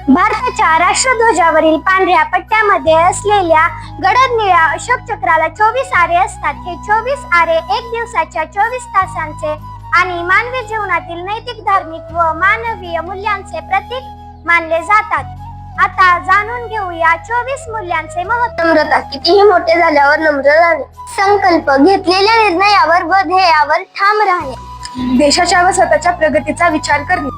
भारताच्या राष्ट्रध्वजावरील पांढऱ्या पट्ट्यामध्ये असलेल्या गडद निळ्या अशोक चक्राला 24 आरे असतात. हे 24 आरे एक दिवसाच्या 24 तासांचे आणि मानवी जीवनातील नैतिक, धार्मिक व मानवीय मूल्यांचे प्रतीक मानले जातात. आता जाणून घेऊया 24 मूल्यांचे महत्त्व. नम्रता. कितीही मोठे झाल्यावर नम्र राहणे. संकल्प. घेतलेल्या निर्णयावर व ध्येयावर ठाम राहणे. देशाच्या व स्वतःच्या प्रगतीचा विचार करणे.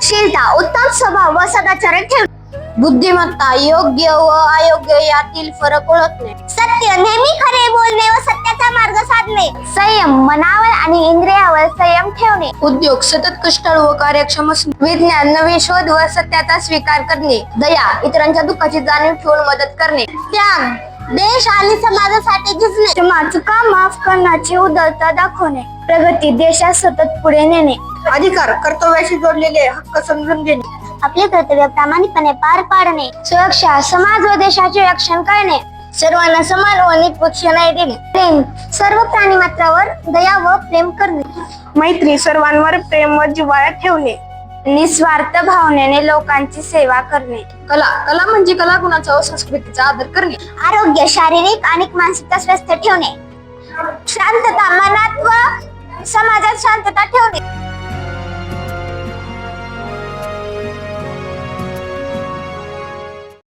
शीलता. उत्तम स्वभाव व सदाचार ठेवणे. बुद्धिमत्ता. योग्य व अयोग्य यातील फरक ओळखणे. सत्य. नेहमी खरे बोलणे व सत्याचा मार्ग साधणे. संयम. मनावर आणि इंद्रियावर संयम ठेवणे. उद्योग. सतत कष्टाळू व कार्यक्षम असणे. विज्ञान. नवीन शोध व सत्याचा स्वीकार करणे. दया. इतरांच्या दुःखाची जाणीव ठेवून मदत करणे. त्याग. देश आणि समाजासाठी झुंजणे. क्षमा. चुका माफ करण्याची उदारता दाखवणे. प्रगती. देशात सतत पुढे नेणे. अधिकार. कर्तव्याशी जोडलेले हक्क समजून घेणे. आपले कर्तव्य प्रामाणिकपणे पार पाडणे. सुरक्षा. समाज व देशाचे रक्षण करणे. सर्वांना समान व निष्पक्ष न्याय देणे. प्रेम. सर्व प्राणीमात्रावर दया व प्रेम करणे. मैत्री. सर्वांवर प्रेम व जिव्हाळा ठेवणे. निस्वार्थ भावनेने लोकांची सेवा करणे. कला. कला म्हणजे कला गुणाचा व संस्कृतीचा आदर करणे. आरोग्य. शारीरिक आणि मानसिकता स्वस्थ ठेवणे. शांतता. मनात व समाजात शांतता ठेवणे.